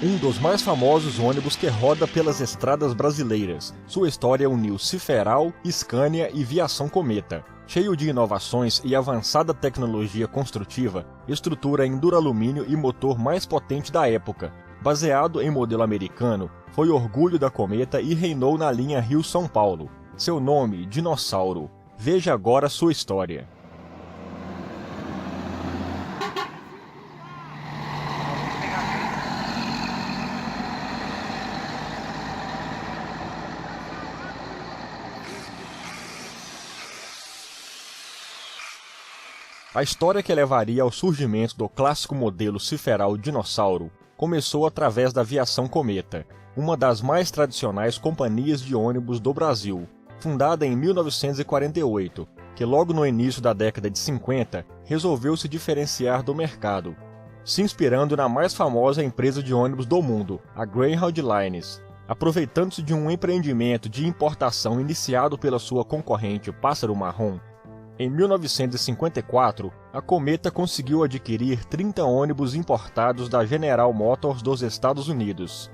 Um dos mais famosos ônibus que roda pelas estradas brasileiras. Sua história uniu Ciferal, Scania e Viação Cometa. Cheio de inovações e avançada tecnologia construtiva, estrutura em duralumínio e motor mais potente da época. Baseado em modelo americano, foi orgulho da Cometa e reinou na linha Rio-São Paulo. Seu nome, Dinossauro. Veja agora sua história. A história que levaria ao surgimento do clássico modelo Ciferal Dinossauro começou através da Viação Cometa, uma das mais tradicionais companhias de ônibus do Brasil, fundada em 1948, que logo no início da década de 50 resolveu se diferenciar do mercado, se inspirando na mais famosa empresa de ônibus do mundo, a Greyhound Lines. Aproveitando-se de um empreendimento de importação iniciado pela sua concorrente Pássaro Marrom, em 1954, a Cometa conseguiu adquirir 30 ônibus importados da General Motors dos Estados Unidos.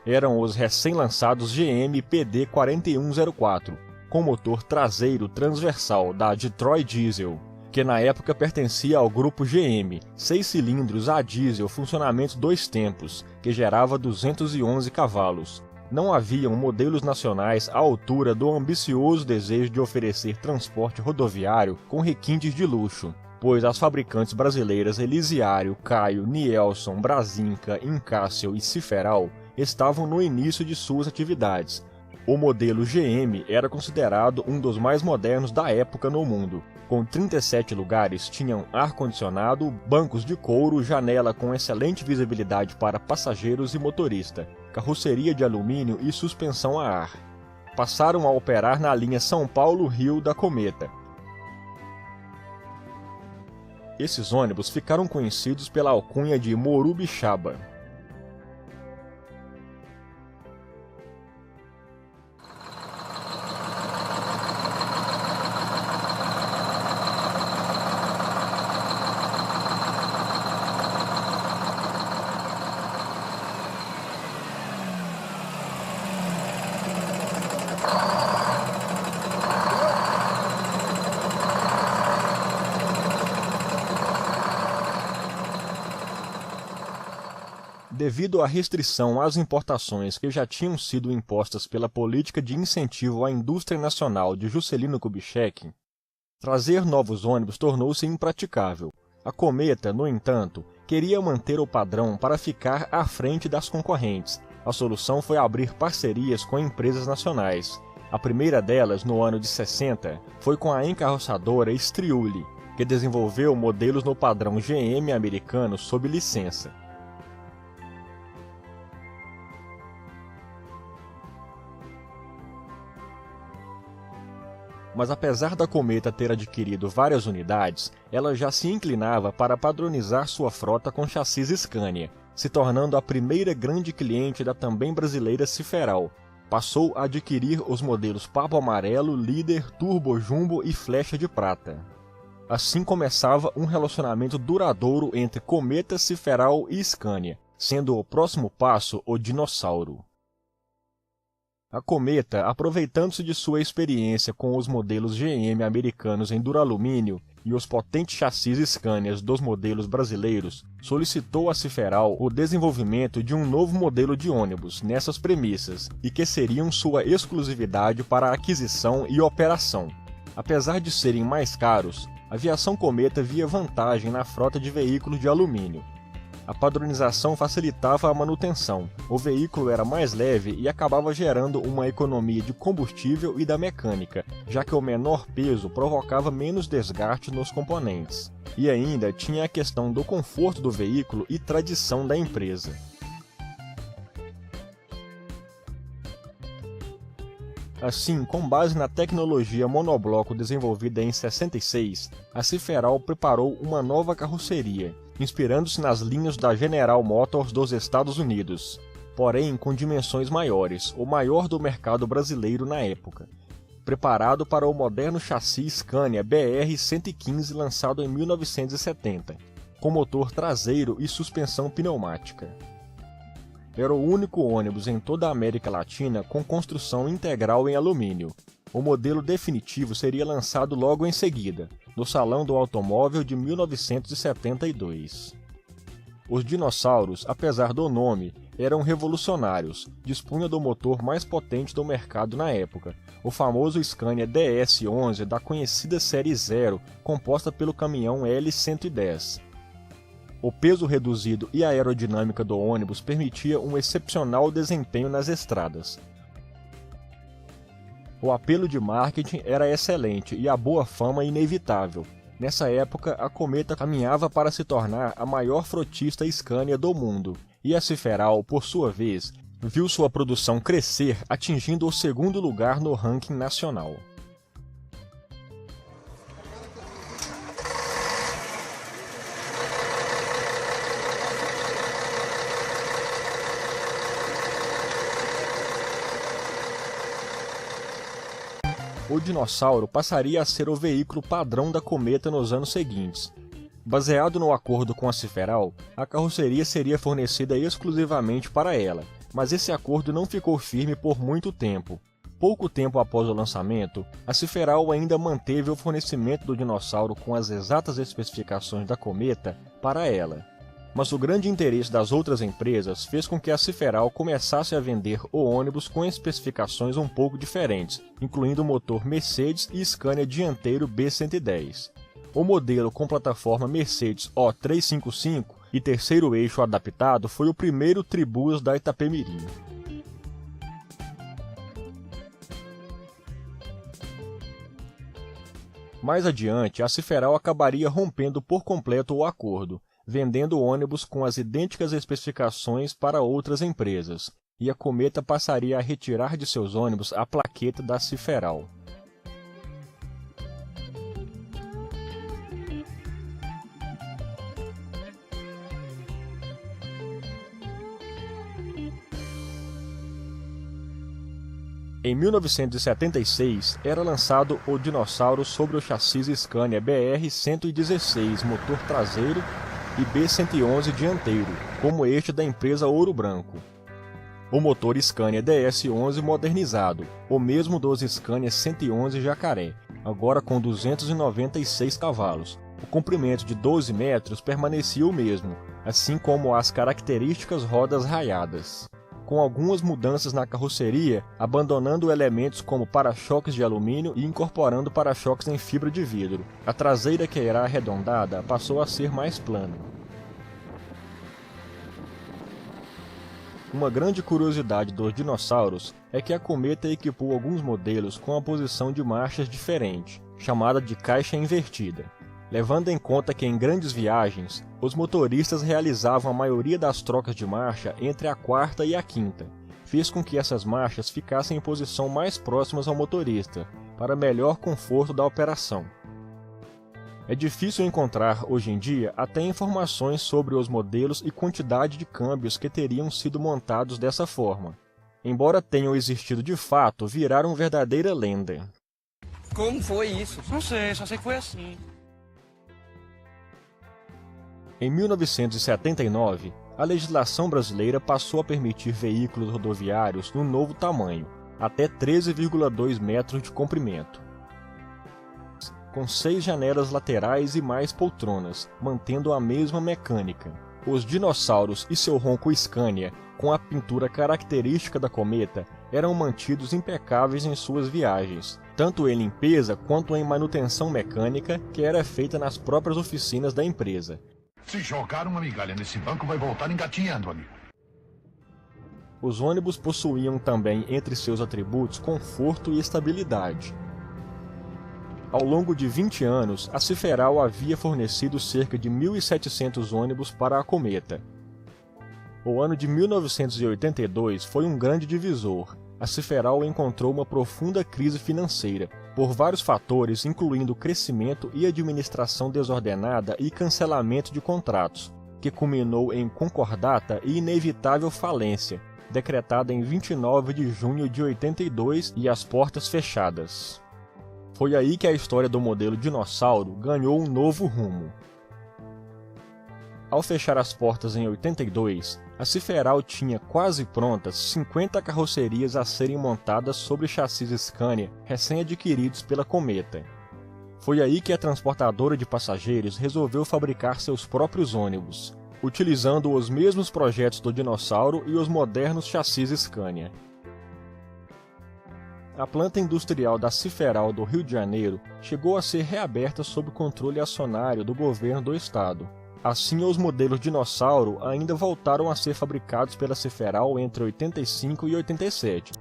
Eram os recém-lançados GM PD 4104, com motor traseiro transversal da Detroit Diesel, que na época pertencia ao grupo GM, 6 cilindros a diesel funcionamento 2 tempos, que gerava 211 cavalos. Não haviam modelos nacionais à altura do ambicioso desejo de oferecer transporte rodoviário com requintes de luxo, pois as fabricantes brasileiras Elisiário, Caio, Nielson, Brasinca, Incássio e Ciferal estavam no início de suas atividades. O modelo GM era considerado um dos mais modernos da época no mundo. Com 37 lugares, tinham ar-condicionado, bancos de couro, janela com excelente visibilidade para passageiros e motorista, carroceria de alumínio e suspensão a ar. Passaram a operar na linha São Paulo-Rio da Cometa. Esses ônibus ficaram conhecidos pela alcunha de Morubixaba. Devido à restrição às importações que já tinham sido impostas pela política de incentivo à indústria nacional de Juscelino Kubitschek, trazer novos ônibus tornou-se impraticável. A Cometa, no entanto, queria manter o padrão para ficar à frente das concorrentes. A solução foi abrir parcerias com empresas nacionais. A primeira delas, no ano de 60, foi com a encarroçadora Striuli, que desenvolveu modelos no padrão GM americano sob licença. Mas apesar da Cometa ter adquirido várias unidades, ela já se inclinava para padronizar sua frota com chassis Scania, se tornando a primeira grande cliente da também brasileira Ciferal. Passou a adquirir os modelos Papo Amarelo, Líder, Turbo Jumbo e Flecha de Prata. Assim começava um relacionamento duradouro entre Cometa, Ciferal e Scania, sendo o próximo passo o Dinossauro. A Cometa, aproveitando-se de sua experiência com os modelos GM americanos em duralumínio e os potentes chassis Scanias dos modelos brasileiros, solicitou a Ciferal o desenvolvimento de um novo modelo de ônibus nessas premissas e que seriam sua exclusividade para aquisição e operação. Apesar de serem mais caros, a Viação Cometa via vantagem na frota de veículos de alumínio. A padronização facilitava a manutenção, o veículo era mais leve e acabava gerando uma economia de combustível e da mecânica, já que o menor peso provocava menos desgaste nos componentes. E ainda tinha a questão do conforto do veículo e tradição da empresa. Assim, com base na tecnologia monobloco desenvolvida em 66, a Ciferal preparou uma nova carroceria, inspirando-se nas linhas da General Motors dos Estados Unidos, porém com dimensões maiores, o maior do mercado brasileiro na época. Preparado para o moderno chassi Scania BR-115 lançado em 1970, com motor traseiro e suspensão pneumática. Era o único ônibus em toda a América Latina com construção integral em alumínio. O modelo definitivo seria lançado logo em seguida, no Salão do Automóvel de 1972. Os dinossauros, apesar do nome, eram revolucionários, dispunham do motor mais potente do mercado na época, o famoso Scania DS-11 da conhecida série Zero, composta pelo caminhão L-110. O peso reduzido e a aerodinâmica do ônibus permitia um excepcional desempenho nas estradas. O apelo de marketing era excelente e a boa fama inevitável. Nessa época, a Cometa caminhava para se tornar a maior frotista Scania do mundo, e a Ciferal, por sua vez, viu sua produção crescer, atingindo o segundo lugar no ranking nacional. O dinossauro passaria a ser o veículo padrão da Cometa nos anos seguintes. Baseado no acordo com a Ciferal, a carroceria seria fornecida exclusivamente para ela, mas esse acordo não ficou firme por muito tempo. Pouco tempo após o lançamento, a Ciferal ainda manteve o fornecimento do dinossauro com as exatas especificações da Cometa para ela. Mas o grande interesse das outras empresas fez com que a Ciferal começasse a vender o ônibus com especificações um pouco diferentes, incluindo o motor Mercedes e Scania dianteiro B110. O modelo com plataforma Mercedes O355 e terceiro eixo adaptado foi o primeiro tribus da Itapemirim. Mais adiante, a Ciferal acabaria rompendo por completo o acordo, vendendo ônibus com as idênticas especificações para outras empresas, e a Cometa passaria a retirar de seus ônibus a plaqueta da Ciferal. Em 1976, era lançado o dinossauro sobre o chassi Scania BR-116 motor traseiro e B111 dianteiro, como este da empresa Ouro Branco. O motor Scania DS-11 modernizado, o mesmo dos Scania 111 Jacaré, agora com 296 cavalos. O comprimento de 12 metros permanecia o mesmo, assim como as características rodas raiadas, com algumas mudanças na carroceria, abandonando elementos como para-choques de alumínio e incorporando para-choques em fibra de vidro. A traseira, que era arredondada, passou a ser mais plana. Uma grande curiosidade dos dinossauros é que a Cometa equipou alguns modelos com a posição de marchas diferente, chamada de caixa invertida. Levando em conta que em grandes viagens, os motoristas realizavam a maioria das trocas de marcha entre a quarta e a quinta, fez com que essas marchas ficassem em posição mais próximas ao motorista, para melhor conforto da operação. É difícil encontrar, hoje em dia, até informações sobre os modelos e quantidade de câmbios que teriam sido montados dessa forma. Embora tenham existido de fato, viraram verdadeira lenda. Como foi isso? Não sei, só sei que foi assim. Em 1979, a legislação brasileira passou a permitir veículos rodoviários no novo tamanho, até 13,2 metros de comprimento, com 6 janelas laterais e mais poltronas, mantendo a mesma mecânica. Os dinossauros e seu ronco Scania, com a pintura característica da Cometa, eram mantidos impecáveis em suas viagens, tanto em limpeza quanto em manutenção mecânica, que era feita nas próprias oficinas da empresa. Se jogar uma migalha nesse banco, vai voltar engatinhando, amigo. Os ônibus possuíam também entre seus atributos conforto e estabilidade. Ao longo de 20 anos, a Ciferal havia fornecido cerca de 1.700 ônibus para a Cometa. O ano de 1982 foi um grande divisor. A Ciferal encontrou uma profunda crise financeira, por vários fatores, incluindo crescimento e administração desordenada e cancelamento de contratos, que culminou em concordata e inevitável falência, decretada em 29 de junho de 82 e as portas fechadas. Foi aí que a história do modelo dinossauro ganhou um novo rumo. Ao fechar as portas em 82, a Ciferal tinha quase prontas 50 carrocerias a serem montadas sobre chassis Scania recém-adquiridos pela Cometa. Foi aí que a transportadora de passageiros resolveu fabricar seus próprios ônibus, utilizando os mesmos projetos do Dinossauro e os modernos chassis Scania. A planta industrial da Ciferal do Rio de Janeiro chegou a ser reaberta sob controle acionário do governo do estado. Assim, os modelos Dinossauro ainda voltaram a ser fabricados pela Ciferal entre 85 e 87.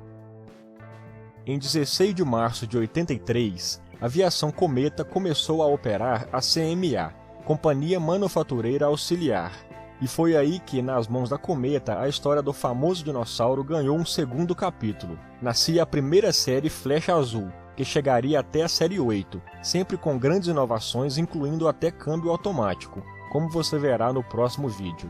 Em 16 de março de 83, a aviação Cometa começou a operar a CMA, Companhia Manufatureira Auxiliar, e foi aí que, nas mãos da Cometa, a história do famoso dinossauro ganhou um segundo capítulo. Nascia a primeira série Flecha Azul, que chegaria até a série 8, sempre com grandes inovações, incluindo até câmbio automático, como você verá no próximo vídeo.